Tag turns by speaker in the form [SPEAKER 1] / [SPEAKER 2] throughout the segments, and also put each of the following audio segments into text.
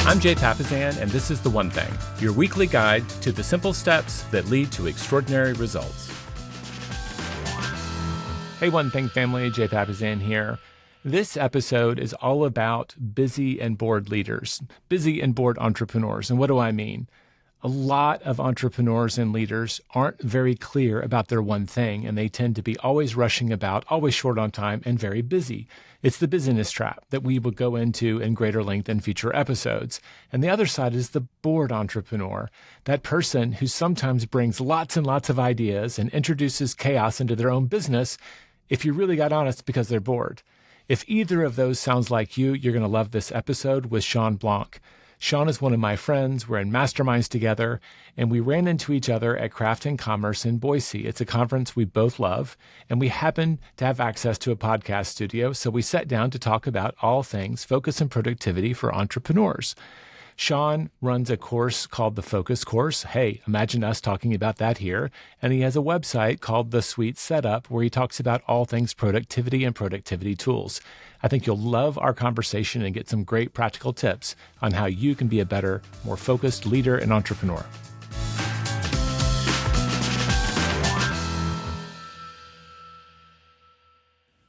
[SPEAKER 1] I'm Jay Papasan, and this is The One Thing, your weekly guide to the simple steps that lead to extraordinary results. Hey, One Thing family, Jay Papasan here. This episode is all about busy and bored leaders, busy and bored entrepreneurs. And what do I mean? A lot of entrepreneurs and leaders aren't very clear about their one thing, and they tend to be always rushing about, always short on time, and very busy. It's the busyness trap that we will go into in greater length in future episodes. And the other side is the bored entrepreneur, that person who sometimes brings lots and lots of ideas and introduces chaos into their own business, if you really got honest, because they're bored. If either of those sounds like you, you're going to love this episode with Shawn Blanc. Shawn is one of my friends. We're in masterminds together, and we ran into each other at Craft and Commerce in Boise. It's a conference we both love, and we happen to have access to a podcast studio, so we sat down to talk about all things focus and productivity for entrepreneurs. Shawn runs a course called the Focus Course. Hey, imagine us talking about that here. And he has a website called The Sweet Setup where he talks about all things productivity and productivity tools. I think you'll love our conversation and get some great practical tips on how you can be a better, more focused leader and entrepreneur.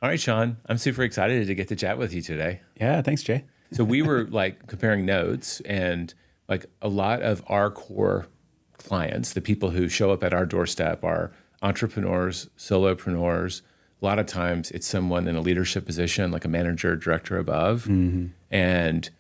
[SPEAKER 1] All right, Shawn, I'm super excited to get to chat with you today.
[SPEAKER 2] Yeah, thanks, Jay.
[SPEAKER 1] So we were comparing notes, and a lot of our core clients, the people who show up at our doorstep, are entrepreneurs, solopreneurs. A lot of times it's someone in a leadership position, like a manager, director above, and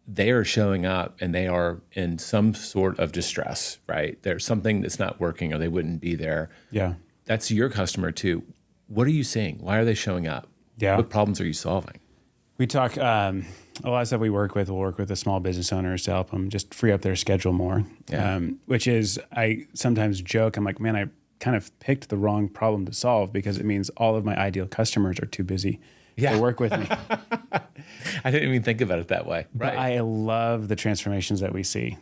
[SPEAKER 1] they are showing up and they are in some sort of distress, right? There's something that's not working or they wouldn't be there.
[SPEAKER 2] Yeah.
[SPEAKER 1] That's your customer too. What are you seeing? Why are they showing up?
[SPEAKER 2] Yeah.
[SPEAKER 1] What problems are you solving?
[SPEAKER 2] We talk, a lot of stuff we'll work with the small business owners to help them just free up their schedule more, which is, I sometimes joke, I'm like, man, I kind of picked the wrong problem to solve because it means all of my ideal customers are too busy to work with me.
[SPEAKER 1] I didn't even think about it that way.
[SPEAKER 2] But I love the transformations that we see.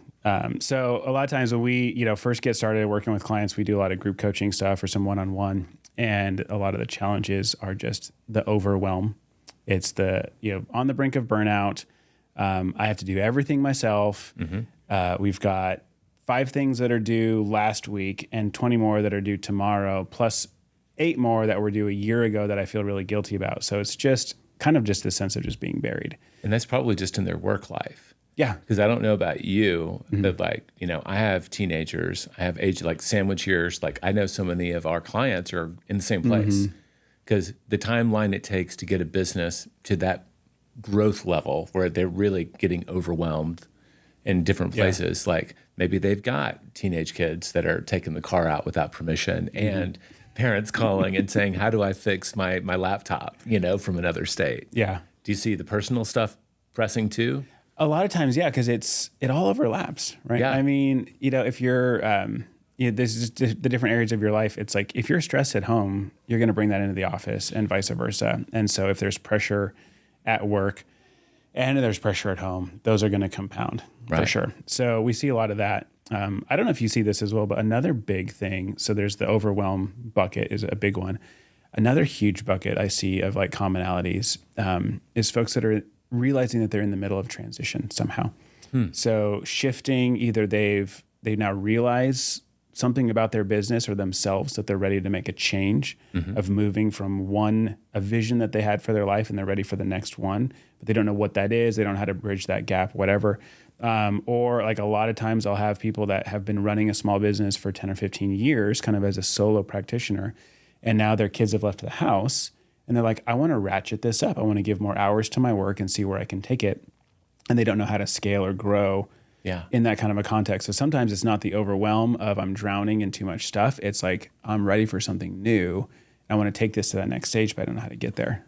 [SPEAKER 2] So a lot of times when we, first get started working with clients, we do a lot of group coaching stuff or some one-on-one. And a lot of the challenges are just the overwhelm. It's the, on the brink of burnout. I have to do everything myself. We've got 5 things that are due last week and 20 more that are due tomorrow, plus 8 more that were due a year ago that I feel really guilty about. So it's just kind of just this sense of just being buried.
[SPEAKER 1] And that's probably just in their work life.
[SPEAKER 2] Yeah.
[SPEAKER 1] Because I don't know about you, but I have teenagers, I have age sandwich years. I know so many of our clients are in the same place. Because the timeline it takes to get a business to that growth level where they're really getting overwhelmed in different places, maybe they've got teenage kids that are taking the car out without permission and parents calling and saying, how do I fix my laptop, from another state?
[SPEAKER 2] Yeah.
[SPEAKER 1] Do you see the personal stuff pressing too?
[SPEAKER 2] A lot of times, yeah, because it all overlaps, right?
[SPEAKER 1] Yeah.
[SPEAKER 2] I mean, if you're... this is the different areas of your life. It's like if you're stressed at home, you're going to bring that into the office and vice versa. And so if there's pressure at work and there's pressure at home, those are going to compound for sure. So we see a lot of that. I don't know if you see this as well, but another big thing, so there's the overwhelm bucket is a big one. Another huge bucket I see of commonalities is folks that are realizing that they're in the middle of transition somehow. So shifting, either they now realize something about their business or themselves that they're ready to make a change of moving from a vision that they had for their life and they're ready for the next one, but they don't know what that is. They don't know how to bridge that gap, whatever. Or a lot of times I'll have people that have been running a small business for 10 or 15 years, kind of as a solo practitioner. And now their kids have left the house and they're like, I want to ratchet this up. I want to give more hours to my work and see where I can take it. And they don't know how to scale or grow in that kind of a context. So sometimes it's not the overwhelm of I'm drowning in too much stuff. It's like, I'm ready for something new. I want to take this to that next stage, but I don't know how to get there.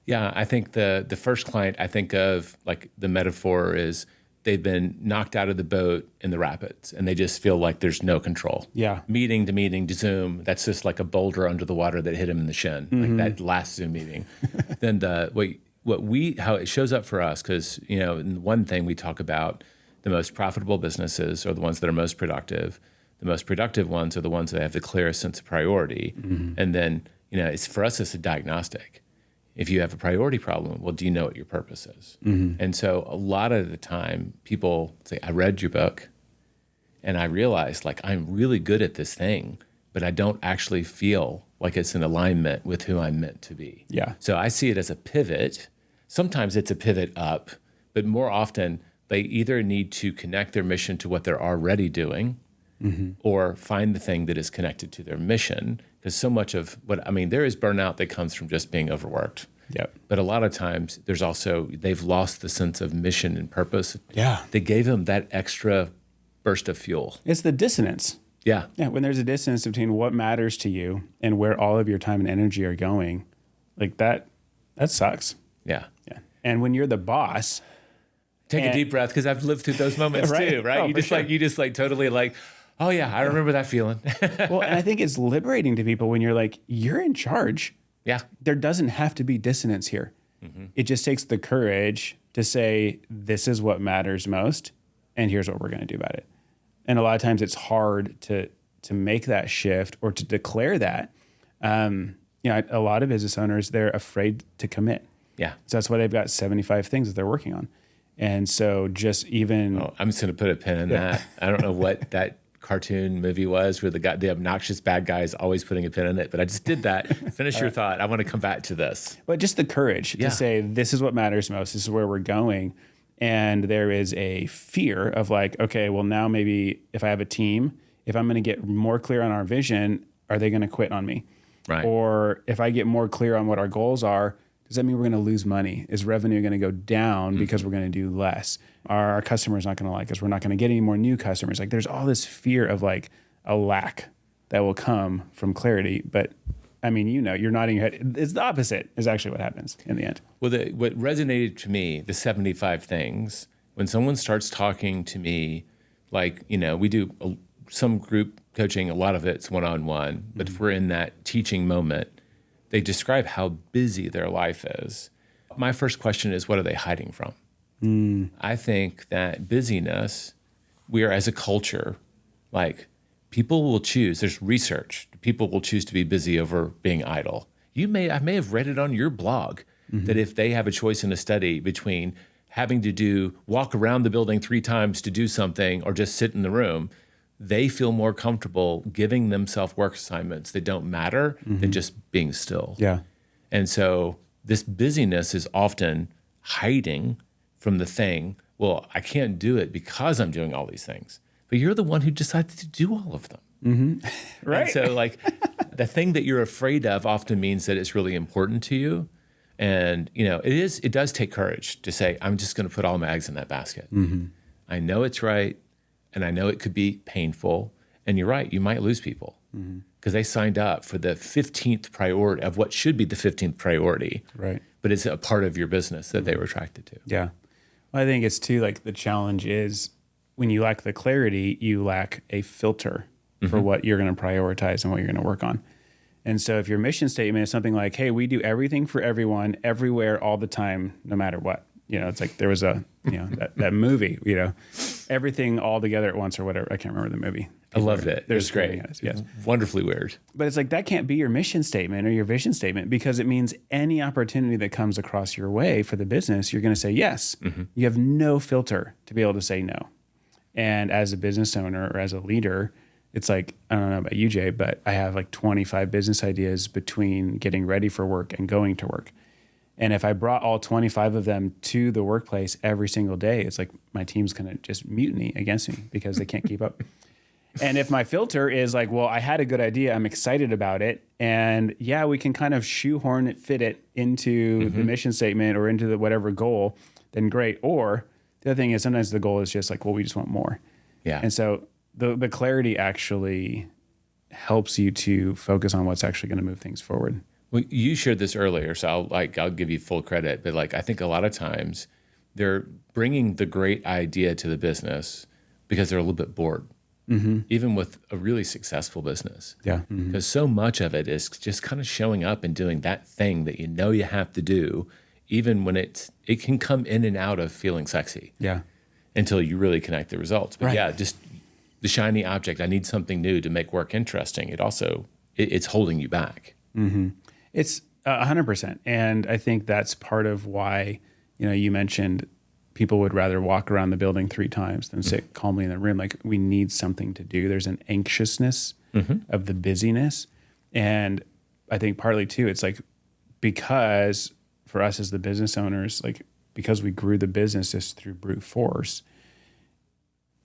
[SPEAKER 1] Yeah, I think the first client I think of, the metaphor is they've been knocked out of the boat in the rapids and they just feel like there's no control.
[SPEAKER 2] Yeah.
[SPEAKER 1] Meeting to Zoom, that's just like a boulder under the water that hit him in the shin, that last Zoom meeting. Then how it shows up for us, because, in one thing we talk about, the most profitable businesses are the ones that are most productive. The most productive ones are the ones that have the clearest sense of priority. And then, it's for us, it's a diagnostic. If you have a priority problem, well, do you know what your purpose is? And so a lot of the time people say, I read your book and I realized like I'm really good at this thing, but I don't actually feel like it's in alignment with who I'm meant to be.
[SPEAKER 2] Yeah.
[SPEAKER 1] So I see it as a pivot. Sometimes it's a pivot up, but more often they either need to connect their mission to what they're already doing or find the thing that is connected to their mission. Because so much of there is burnout that comes from just being overworked.
[SPEAKER 2] Yep.
[SPEAKER 1] But a lot of times there's also, they've lost the sense of mission and purpose.
[SPEAKER 2] Yeah.
[SPEAKER 1] They gave them that extra burst of fuel.
[SPEAKER 2] It's the dissonance.
[SPEAKER 1] Yeah.
[SPEAKER 2] Yeah. When there's a dissonance between what matters to you and where all of your time and energy are going, like that sucks.
[SPEAKER 1] Yeah.
[SPEAKER 2] Yeah. And when you're the boss,
[SPEAKER 1] Take a deep breath, because I've lived through those moments too, right?
[SPEAKER 2] Oh,
[SPEAKER 1] You just totally like, oh yeah, I remember that feeling.
[SPEAKER 2] Well, and I think it's liberating to people when you're like, you're in charge.
[SPEAKER 1] Yeah.
[SPEAKER 2] There doesn't have to be dissonance here. It just takes the courage to say, this is what matters most, and here's what we're going to do about it. And a lot of times it's hard to make that shift or to declare that. A lot of business owners, they're afraid to commit.
[SPEAKER 1] Yeah.
[SPEAKER 2] So that's why they've got 75 things that they're working on. And so just even...
[SPEAKER 1] Oh, I'm just going to put a pin in that. I don't know what that cartoon movie was where the obnoxious bad guy is always putting a pin in it, but I just did that. Finish your thought. I want to come back to this.
[SPEAKER 2] But just the courage to say, this is what matters most. This is where we're going. And there is a fear of like, okay, well now maybe if I have a team, if I'm going to get more clear on our vision, are they going to quit on me?
[SPEAKER 1] Right.
[SPEAKER 2] Or if I get more clear on what our goals are, does that mean we're going to lose money? Is revenue going to go down because we're going to do less? Are our customers not going to like us? We're not going to get any more new customers. Like there's all this fear of like a lack that will come from clarity. But I mean, you're nodding your head. It's the opposite is actually what happens in the end.
[SPEAKER 1] Well, what resonated to me, the 75 things, when someone starts talking to me, like, we do some group coaching, a lot of it's one-on-one, but if we're in that teaching moment, they describe how busy their life is. My first question is, what are they hiding from? I think that busyness, we are as a culture, like people will choose, there's research, people will choose to be busy over being idle. I may have read it on your blog that if they have a choice in a study between having to walk around the building 3 times to do something or just sit in the room, they feel more comfortable giving themselves work assignments that don't matter than just being still.
[SPEAKER 2] Yeah.
[SPEAKER 1] And so this busyness is often hiding from the thing. Well, I can't do it because I'm doing all these things. But you're the one who decided to do all of them.
[SPEAKER 2] Right.
[SPEAKER 1] And so like the thing that you're afraid of often means that it's really important to you. And, it does take courage to say, I'm just going to put all my eggs in that basket. I know it's right. And I know it could be painful. And you're right, you might lose people because they signed up for the 15th priority of what should be the 15th priority.
[SPEAKER 2] Right.
[SPEAKER 1] But it's a part of your business that they were attracted to.
[SPEAKER 2] Yeah. Well, I think it's too, like the challenge is when you lack the clarity, you lack a filter for what you're going to prioritize and what you're going to work on. And so if your mission statement is something like, hey, we do everything for everyone, everywhere, all the time, no matter what. It's like there was that movie, everything all together at once or whatever. I can't remember the movie.
[SPEAKER 1] I loved it. It was great.
[SPEAKER 2] Yes.
[SPEAKER 1] It was wonderfully weird.
[SPEAKER 2] But it's like that can't be your mission statement or your vision statement because it means any opportunity that comes across your way for the business, you're going to say yes. You have no filter to be able to say no. And as a business owner or as a leader, it's like, I don't know about you, Jay, but I have like 25 business ideas between getting ready for work and going to work. And if I brought all 25 of them to the workplace every single day, it's like my team's going to just mutiny against me because they can't keep up. And if my filter is like, well, I had a good idea, I'm excited about it, and yeah, we can kind of shoehorn it, fit it into the mission statement or into the whatever goal, then great. Or the other thing is sometimes the goal is just like, well, we just want more.
[SPEAKER 1] Yeah.
[SPEAKER 2] And so the clarity actually helps you to focus on what's actually going to move things forward.
[SPEAKER 1] Well, you shared this earlier, so I'll give you full credit. But like I think a lot of times they're bringing the great idea to the business because they're a little bit bored, even with a really successful business.
[SPEAKER 2] Yeah,
[SPEAKER 1] because so much of it is just kind of showing up and doing that thing that you have to do, even when it can come in and out of feeling sexy.
[SPEAKER 2] Yeah,
[SPEAKER 1] until you really connect the results. But
[SPEAKER 2] right.
[SPEAKER 1] just the shiny object. I need something new to make work interesting. It's holding you back.
[SPEAKER 2] It's 100%. And I think that's part of why, you mentioned people would rather walk around the building 3 times than sit calmly in the room. Like, we need something to do. There's an anxiousness of the busyness. And I think partly too, it's like, because for us as the business owners, like, because we grew the business just through brute force,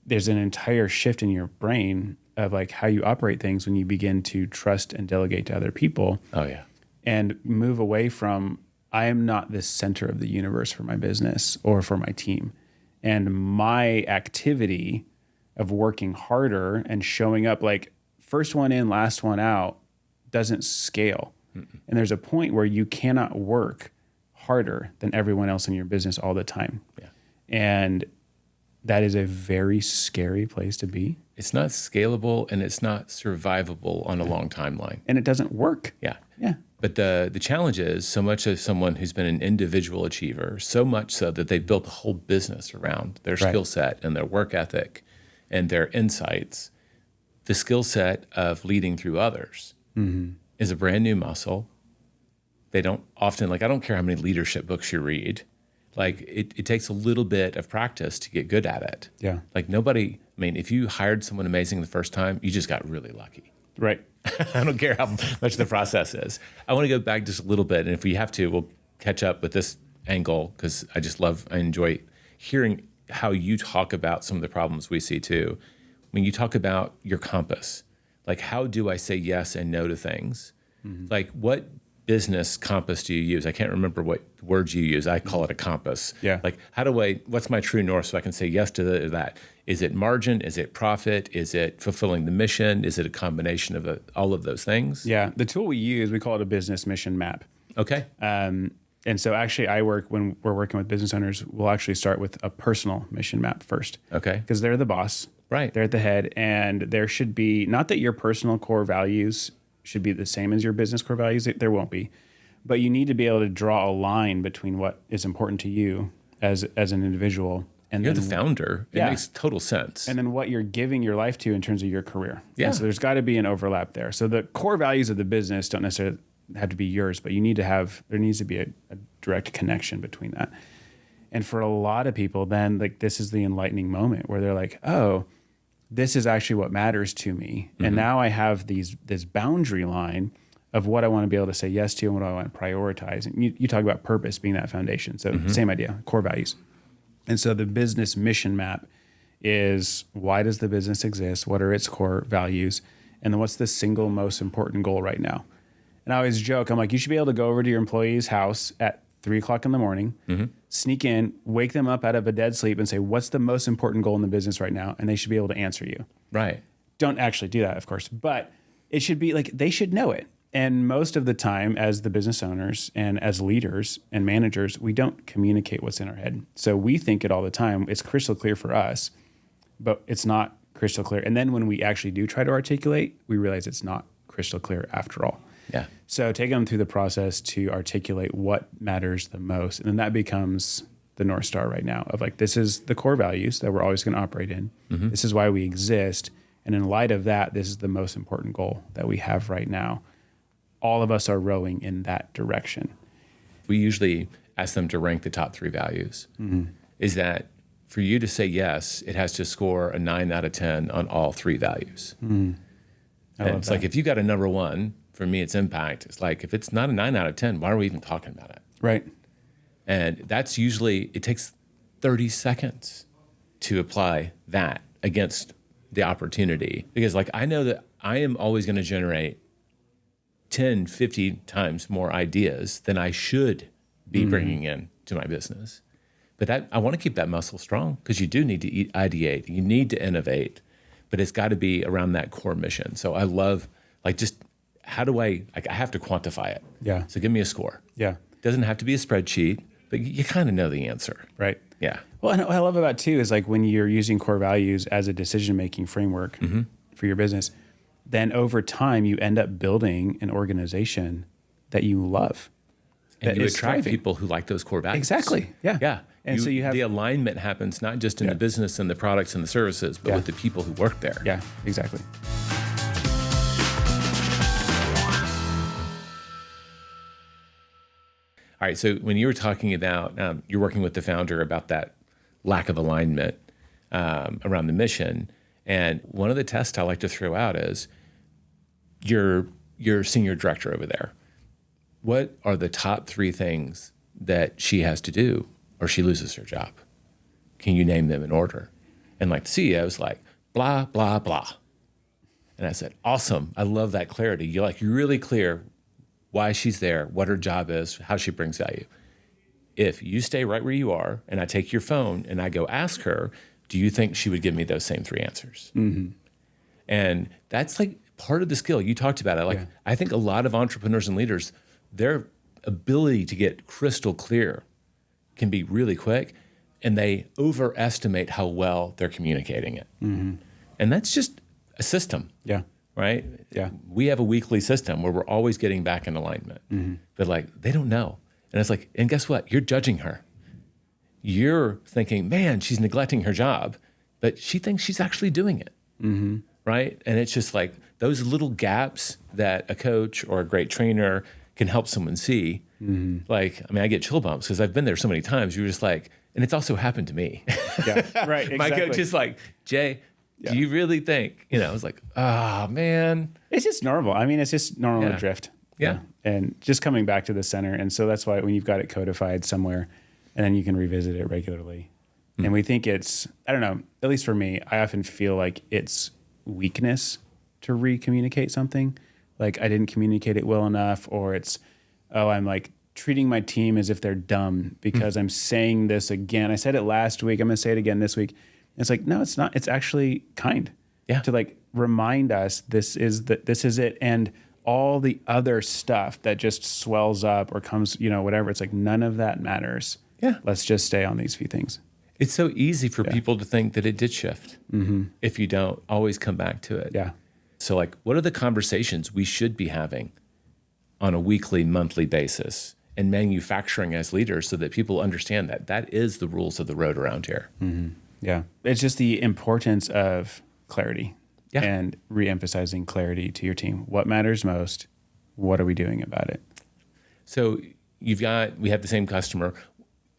[SPEAKER 2] there's an entire shift in your brain of like how you operate things when you begin to trust and delegate to other people.
[SPEAKER 1] Oh yeah.
[SPEAKER 2] And move away from, I am not the center of the universe for my business or for my team. And my activity of working harder and showing up, like first one in, last one out, doesn't scale. And there's a point where you cannot work harder than everyone else in your business all the time.
[SPEAKER 1] Yeah.
[SPEAKER 2] And that is a very scary place to be.
[SPEAKER 1] It's not scalable and it's not survivable on a long timeline.
[SPEAKER 2] And it doesn't work.
[SPEAKER 1] Yeah.
[SPEAKER 2] Yeah.
[SPEAKER 1] But the challenge is, so much as someone who's been an individual achiever, so much so that they've built a whole business around their skill set and their work ethic and their insights, the skill set of leading through others is a brand new muscle. They don't often, like, I don't care how many leadership books you read. Like, it takes a little bit of practice to get good at it.
[SPEAKER 2] Yeah.
[SPEAKER 1] Like, if you hired someone amazing the first time, you just got really lucky.
[SPEAKER 2] Right.
[SPEAKER 1] I don't care how much the process is. I want to go back just a little bit. And if we have to, we'll catch up with this angle, because I enjoy hearing how you talk about some of the problems we see too. When you talk about your compass, like, how do I say yes and no to things? Like, what business compass do you use? I can't remember what words you use. I call it a compass.
[SPEAKER 2] Yeah.
[SPEAKER 1] Like, what's my true north so I can say yes to that? Is it margin? Is it profit? Is it fulfilling the mission? Is it a combination of all of those things?
[SPEAKER 2] Yeah. The tool we use, we call it a business mission map.
[SPEAKER 1] Okay.
[SPEAKER 2] And so actually when we're working with business owners, we'll actually start with a personal mission map first.
[SPEAKER 1] Okay.
[SPEAKER 2] Because they're the boss.
[SPEAKER 1] Right.
[SPEAKER 2] They're at the head. And there should be, not that your personal core values should be the same as your business core values. There won't be. But you need to be able to draw a line between what is important to you as an individual. And
[SPEAKER 1] You're
[SPEAKER 2] then,
[SPEAKER 1] the founder. It makes total sense.
[SPEAKER 2] And then what you're giving your life to in terms of your career.
[SPEAKER 1] Yeah.
[SPEAKER 2] And so there's got to be an overlap there. So the core values of the business don't necessarily have to be yours, but there needs to be a direct connection between that. And for a lot of people, then, like, this is the enlightening moment where they're like, oh, this is actually what matters to me. And now I have this boundary line of what I want to be able to say yes to and what I want to prioritize. And you talk about purpose being that foundation. So same idea, core values. And so the business mission map is, why does the business exist? What are its core values? And then what's the single most important goal right now? And I always joke, I'm like, you should be able to go over to your employee's house at 3:00 in the morning, sneak in, wake them up out of a dead sleep and say, what's the most important goal in the business right now? And they should be able to answer you.
[SPEAKER 1] Right.
[SPEAKER 2] Don't actually do that, of course, but it should be like, they should know it. And most of the time, as the business owners and as leaders and managers, we don't communicate what's in our head. So we think it all the time. It's crystal clear for us, but it's not crystal clear. And then when we actually do try to articulate, we realize it's not crystal clear after all.
[SPEAKER 1] Yeah.
[SPEAKER 2] So take them through the process to articulate what matters the most. And then that becomes the North Star right now of, like, this is the core values that we're always going to operate in. This is why we exist. And in light of that, this is the most important goal that we have right now. All of us are rowing in that direction.
[SPEAKER 1] We usually ask them to rank the top 3 values. Is that for you to say yes, it has to score a 9 out of 10 on all 3 values. And it's like, if you got a number 1, for me, it's impact. It's like, if it's not a 9 out of 10, why are we even talking about it?
[SPEAKER 2] Right.
[SPEAKER 1] And that's usually, it takes 30 seconds to apply that against the opportunity. Because, like, I know that I am always going to generate 10, 50 times more ideas than I should be bringing in to my business. But I want to keep that muscle strong, because you do need to ideate. You need to innovate, but it's got to be around that core mission. So I love, like, just how do I have to quantify it.
[SPEAKER 2] Yeah.
[SPEAKER 1] So give me a score.
[SPEAKER 2] Yeah.
[SPEAKER 1] It doesn't have to be a spreadsheet, but you kind of know the answer.
[SPEAKER 2] Right.
[SPEAKER 1] Yeah.
[SPEAKER 2] Well, and what I love about too is, like, when you're using core values as a decision-making framework for your business, then over time you end up building an organization that you love.
[SPEAKER 1] And you attract
[SPEAKER 2] thriving.
[SPEAKER 1] people who like those core values.
[SPEAKER 2] Exactly. Yeah.
[SPEAKER 1] Yeah.
[SPEAKER 2] And so you have
[SPEAKER 1] the alignment happens not just in the business and the products and the services, but with the people who work there.
[SPEAKER 2] Yeah, exactly.
[SPEAKER 1] All right. So when you were talking about, you're working with the founder about that lack of alignment around the mission. And one of the tests I like to throw out is your senior director over there. What are the top 3 things that she has to do or she loses her job? Can you name them in order? And like the CEO is like, blah, blah, blah. And I said, awesome. I love that clarity. You're really clear why she's there, what her job is, how she brings value. If you stay right where you are and I take your phone and I go ask her, do you think she would give me those same 3 answers? Mm-hmm. And that's like part of the skill. You talked about it. I think a lot of entrepreneurs and leaders, their ability to get crystal clear can be really quick, and they overestimate how well they're communicating it. Mm-hmm. And that's just a system.
[SPEAKER 2] Yeah.
[SPEAKER 1] Right?
[SPEAKER 2] Yeah.
[SPEAKER 1] We have a weekly system where we're always getting back in alignment. Mm-hmm. But they don't know. And it's like, and guess what? You're judging her. You're thinking, man, she's neglecting her job, but she thinks she's actually doing it. Mm-hmm. Right? And it's just like those little gaps that a coach or a great trainer can help someone see. Mm-hmm. I get chill bumps because I've been there so many times. You're just like, and it's also happened to me.
[SPEAKER 2] Yeah, right. Exactly.
[SPEAKER 1] My coach is like, Jay, do you really think, I was like, oh man.
[SPEAKER 2] It's just normal. It's just normal to drift.
[SPEAKER 1] Yeah.
[SPEAKER 2] And just coming back to the center. And so that's why when you've got it codified somewhere and then you can revisit it regularly. Mm-hmm. And we think it's, I don't know, at least for me, I often feel like it's weakness to re-communicate something. Like I didn't communicate it well enough, or it's, I'm like treating my team as if they're dumb because I'm saying this again. I said it last week. I'm going to say it again this week. It's like, no, it's not. It's actually kind to remind us this is it. And all the other stuff that just swells up or comes, whatever, it's like none of that matters.
[SPEAKER 1] Yeah.
[SPEAKER 2] Let's just stay on these few things.
[SPEAKER 1] It's so easy for people to think that it did shift if you don't always come back to it.
[SPEAKER 2] Yeah.
[SPEAKER 1] So what are the conversations we should be having on a weekly, monthly basis and manufacturing as leaders so that people understand that is the rules of the road around here?
[SPEAKER 2] Mm-hmm. Yeah. It's just the importance of clarity and re-emphasizing clarity to your team. What matters most? What are we doing about it?
[SPEAKER 1] So we have the same customer.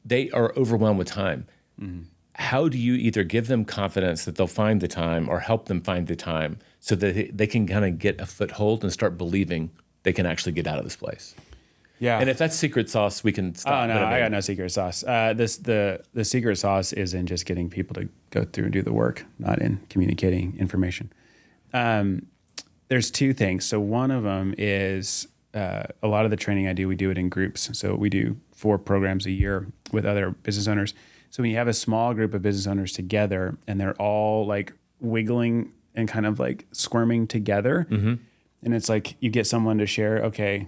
[SPEAKER 1] They are overwhelmed with time. Mm-hmm. How do you either give them confidence that they'll find the time or help them find the time so that they can kind of get a foothold and start believing they can actually get out of this place?
[SPEAKER 2] Yeah.
[SPEAKER 1] And if that's secret sauce, we can stop.
[SPEAKER 2] Oh, no, I got no secret sauce. The secret sauce is in just getting people to go through and do the work, not in communicating information. There's 2 things. So one of them is a lot of the training I do, we do it in groups. So we do 4 programs a year with other business owners. So when you have a small group of business owners together and they're all like wiggling and kind of like squirming together, and it's like you get someone to share, okay,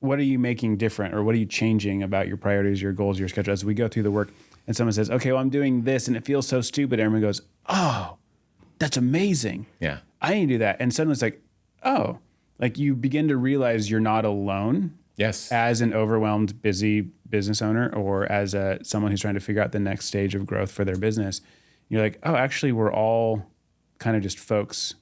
[SPEAKER 2] what are you making different or what are you changing about your priorities, your goals, your schedule as we go through the work? And someone says, okay, well, I'm doing this and it feels so stupid. Everyone goes, oh, that's amazing.
[SPEAKER 1] Yeah.
[SPEAKER 2] I need to do that. And suddenly it's like, oh, like you begin to realize you're not alone.
[SPEAKER 1] Yes.
[SPEAKER 2] As an overwhelmed, busy business owner or as someone who's trying to figure out the next stage of growth for their business. You're like, oh, actually, we're all kind of just folks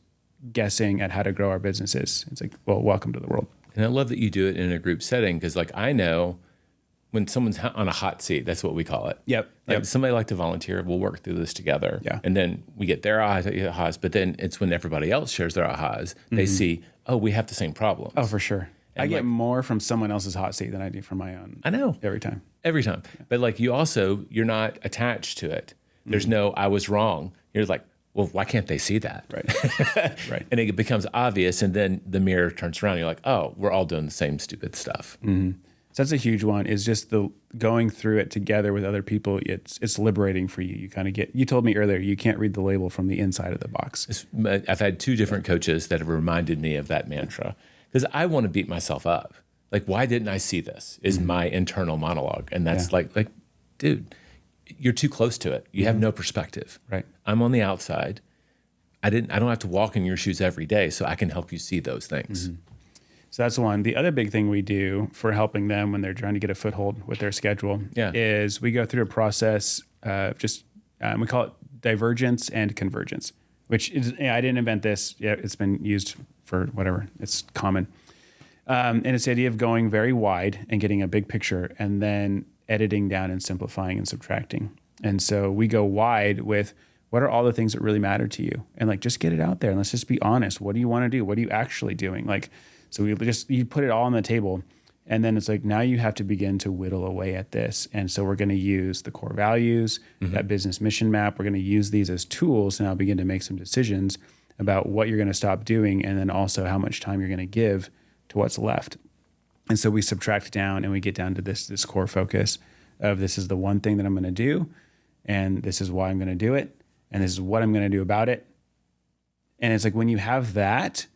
[SPEAKER 2] guessing at how to grow our businesses. It's like, well, welcome to the world.
[SPEAKER 1] And I love that you do it in a group setting because I know when someone's on a hot seat, that's what we call it.
[SPEAKER 2] Yep.
[SPEAKER 1] Somebody like to volunteer, we'll work through this together.
[SPEAKER 2] Yeah.
[SPEAKER 1] And then we get their ahas, but then it's when everybody else shares their ahas, they see, oh, we have the same problems.
[SPEAKER 2] Oh, for sure. And I get more from someone else's hot seat than I do from my own.
[SPEAKER 1] I know.
[SPEAKER 2] Every time.
[SPEAKER 1] Yeah. But you're not attached to it. There's no, I was wrong. You're like, well, why can't they see that?
[SPEAKER 2] Right. Right.
[SPEAKER 1] And it becomes obvious. And then the mirror turns around. And you're like, oh, we're all doing the same stupid stuff.
[SPEAKER 2] Mm-hmm. So that's a huge one is just the going through it together with other people. It's liberating for you. You kind of you told me earlier, you can't read the label from the inside of the box.
[SPEAKER 1] I've had 2 different coaches that have reminded me of that mantra because I want to beat myself up. Like, why didn't I see this is my internal monologue. And that's like, dude, you're too close to it. You have no perspective.
[SPEAKER 2] Right.
[SPEAKER 1] I'm on the outside. I don't have to walk in your shoes every day, so I can help you see those things.
[SPEAKER 2] Mm-hmm. So that's one. The other big thing we do for helping them when they're trying to get a foothold with their schedule is we go through a process of we call it divergence and convergence, which is, I didn't invent this. Yeah, it's been used for whatever. It's common. And it's the idea of going very wide and getting a big picture and then editing down and simplifying and subtracting. And so we go wide with what are all the things that really matter to you? And like, just get it out there and let's just be honest. What do you want to do? What are you actually doing? Like, so you put it all on the table. And then it's like, now you have to begin to whittle away at this. And so we're going to use the core values, that business mission map. We're going to use these as tools to now begin to make some decisions about what you're going to stop doing. And then also how much time you're going to give to what's left. And so we subtract down and we get down to this core focus of this is the one thing that I'm going to do. And this is why I'm going to do it. And this is what I'm going to do about it. And it's like when you have that,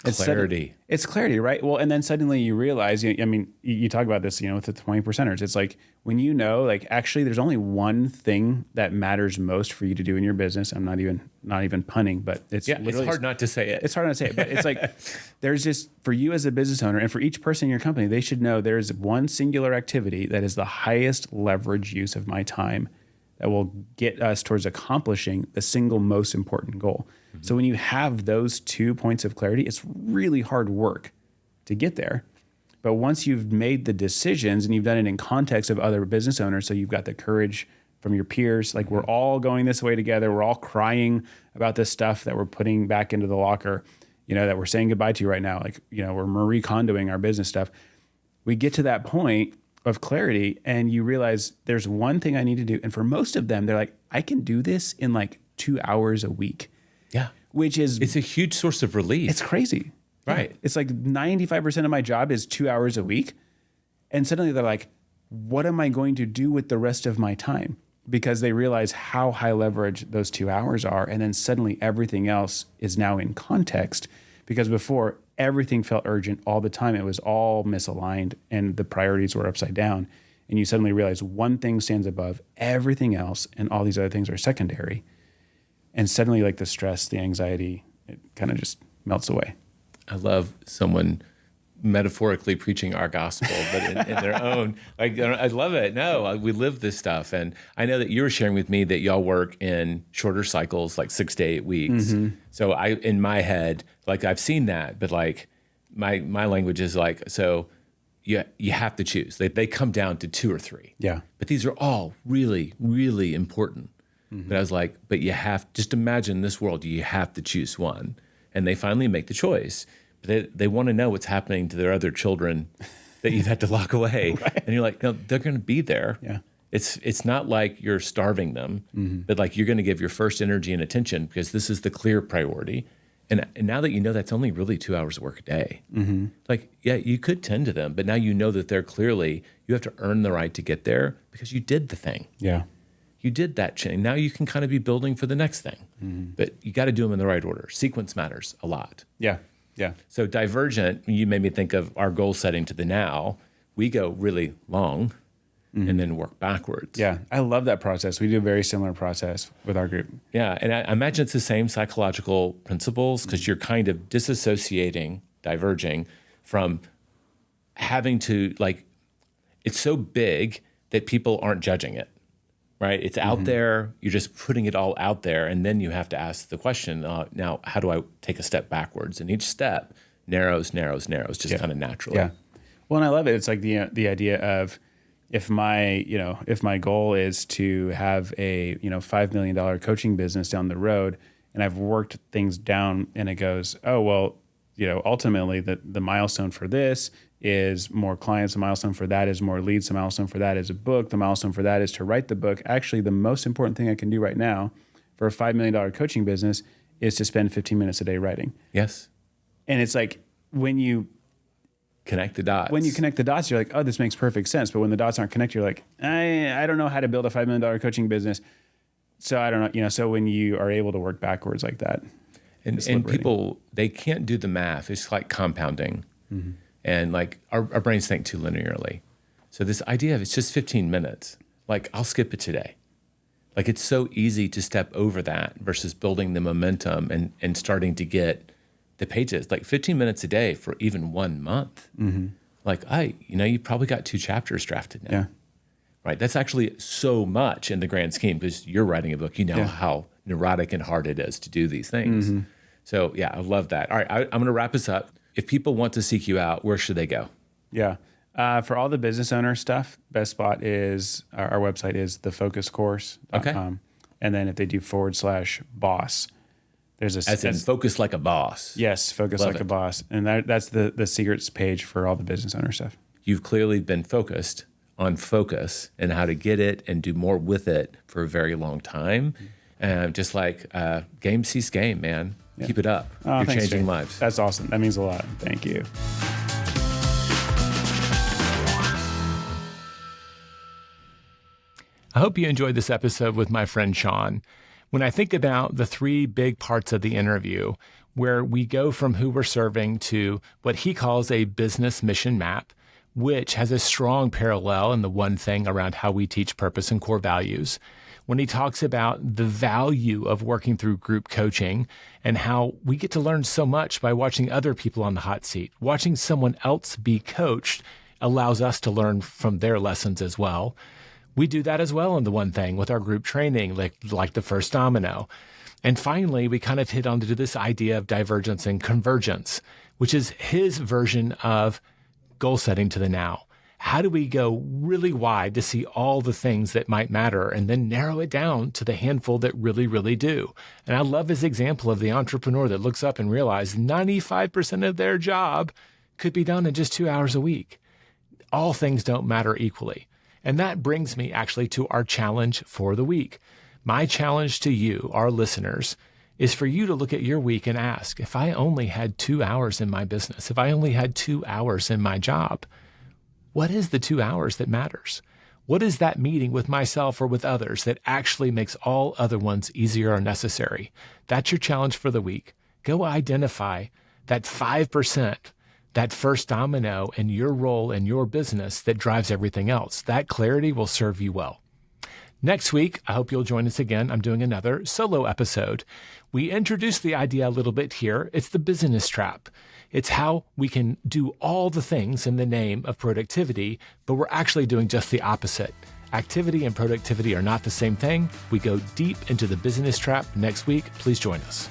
[SPEAKER 1] Clarity.
[SPEAKER 2] It's clarity, right? Well, and then suddenly you realize, you talk about this, with the 20%ers. It's like when you know, like actually there's only one thing that matters most for you to do in your business. I'm not even punning, but it's
[SPEAKER 1] hard not to say it.
[SPEAKER 2] It's hard not to say it, but it's like there's just for you as a business owner and for each person in your company, they should know there's one singular activity that is the highest leverage use of my time that will get us towards accomplishing the single most important goal. So when you have those 2 points of clarity, it's really hard work to get there. But once you've made the decisions and you've done it in context of other business owners, so you've got the courage from your peers, like we're all going this way together. We're all crying about this stuff that we're putting back into the locker, that we're saying goodbye to right now. Like, we're Marie Kondoing our business stuff. We get to that point of clarity and you realize there's one thing I need to do. And for most of them, they're like, I can do this in like 2 hours a week.
[SPEAKER 1] Yeah.
[SPEAKER 2] It's
[SPEAKER 1] a huge source of relief.
[SPEAKER 2] It's crazy.
[SPEAKER 1] Right.
[SPEAKER 2] Yeah. It's like 95% of my job is 2 hours a week. And suddenly they're like, what am I going to do with the rest of my time? Because they realize how high leverage those 2 hours are. And then suddenly everything else is now in context. Because before everything felt urgent all the time. It was all misaligned and the priorities were upside down. And you suddenly realize one thing stands above everything else and all these other things are secondary. And suddenly like the stress, the anxiety, it kind of just melts away.
[SPEAKER 1] I love someone metaphorically preaching our gospel, but in their own, like, I love it. No, we live this stuff. And I know that you were sharing with me that y'all work in shorter cycles, like 6 to 8 weeks. So in my head, like I've seen that, but like my language is like, so you have to choose. They come down to 2 or 3.
[SPEAKER 2] Yeah.
[SPEAKER 1] But these are all really, really important. But I was like, but just imagine this world, you have to choose one. And they finally make the choice. But they want to know what's happening to their other children that you've had to lock away. Right. And you're like, no, they're going to be there.
[SPEAKER 2] Yeah.
[SPEAKER 1] It's not like you're starving them, but like you're going to give your first energy and attention because this is the clear priority. And now that you know that's only really 2 hours of work a day, like, yeah, you could tend to them, but now you know that they're clearly, you have to earn the right to get there because you did the thing.
[SPEAKER 2] Yeah.
[SPEAKER 1] You did that chain. Now you can kind of be building for the next thing, but you got to do them in the right order. Sequence matters a lot.
[SPEAKER 2] Yeah. Yeah.
[SPEAKER 1] So Divergent, you made me think of our goal setting to the now. We go really long and then work backwards.
[SPEAKER 2] Yeah. I love that process. We do a very similar process with our group.
[SPEAKER 1] Yeah. And I imagine it's the same psychological principles because you're kind of disassociating, diverging from having to, like, it's so big that people aren't judging it. Right? It's out there. You're just putting it all out there. And then you have to ask the question, now, how do I take a step backwards? And each step narrows, just kind of naturally.
[SPEAKER 2] Yeah. Well, and I love it. It's like the idea of if my goal is to have a, $5 million coaching business down the road and I've worked things down and it goes, oh, well, ultimately the milestone for this is more clients. The milestone for that is more leads. The milestone for that is a book. The milestone for that is to write the book. Actually, the most important thing I can do right now for a $5 million coaching business is to spend 15 minutes a day writing.
[SPEAKER 1] Yes.
[SPEAKER 2] And it's like when you
[SPEAKER 1] connect the dots.
[SPEAKER 2] When you connect the dots, you're like, oh, this makes perfect sense. But when the dots aren't connected, you're like, I don't know how to build a $5 million coaching business. So I don't know, so when you are able to work backwards like that.
[SPEAKER 1] And people, they can't do the math. It's like compounding. And like our brains think too linearly. So this idea of it's just 15 minutes, like I'll skip it today. Like it's so easy to step over that versus building the momentum and starting to get the pages, like 15 minutes a day for even 1 month. Like you probably got 2 chapters drafted now.
[SPEAKER 2] Yeah.
[SPEAKER 1] Right. That's actually so much in the grand scheme because you're writing a book. You know how neurotic and hard it is to do these things. So yeah, I love that. All right, I'm going to wrap us up.
[SPEAKER 3] if people want to seek you out, where should they go?
[SPEAKER 2] Yeah. For all the business owner stuff, best spot is our website is thefocuscourse.com.
[SPEAKER 3] Okay.
[SPEAKER 2] And then if they do /boss, there's a...
[SPEAKER 3] As in focus like a boss.
[SPEAKER 2] Yes, focus
[SPEAKER 3] Love
[SPEAKER 2] like
[SPEAKER 3] it.
[SPEAKER 2] a boss. And that's the secrets page for all the business owner stuff.
[SPEAKER 3] You've clearly been focused on focus and how to get it and do more with it for a very long time. Just like game sees game, man. Yeah. Keep it up.
[SPEAKER 2] Oh,
[SPEAKER 3] You're
[SPEAKER 2] thanks,
[SPEAKER 3] changing
[SPEAKER 2] Jay.
[SPEAKER 3] lives.
[SPEAKER 2] That's awesome. That means a lot. Thank you.
[SPEAKER 1] I hope you enjoyed this episode with my friend Shawn. When I think about the three big parts of the interview, where we go from who we're serving to what he calls a business mission map, which has a strong parallel in the one thing around how we teach purpose and core values. When he talks about the value of working through group coaching and how we get to learn so much by watching other people on the hot seat. Watching someone else be coached allows us to learn from their lessons as well. We do that as well in the one thing with our group training, like the first domino. And finally, we kind of hit onto this idea of divergence and convergence, which is his version of goal setting to the now. How do we go really wide to see all the things that might matter and then narrow it down to the handful that really, really do? And I love his example of the entrepreneur that looks up and realizes 95% of their job could be done in just 2 hours a week. All things don't matter equally. And that brings me actually to our challenge for the week. My challenge to you, our listeners, is for you to look at your week and ask, if I only had 2 hours in my business, if I only had 2 hours in my job, what is the 2 hours that matters? What is that meeting with myself or with others that actually makes all other ones easier or necessary? That's your challenge for the week. Go identify that 5%, that first domino in your role in your business that drives everything else. That clarity will serve you well. Next week, I hope you'll join us again. I'm doing another solo episode. We introduced the idea a little bit here. It's the business trap. It's how we can do all the things in the name of productivity, but we're actually doing just the opposite. Activity and productivity are not the same thing. We go deep into the business trap next week. Please join us.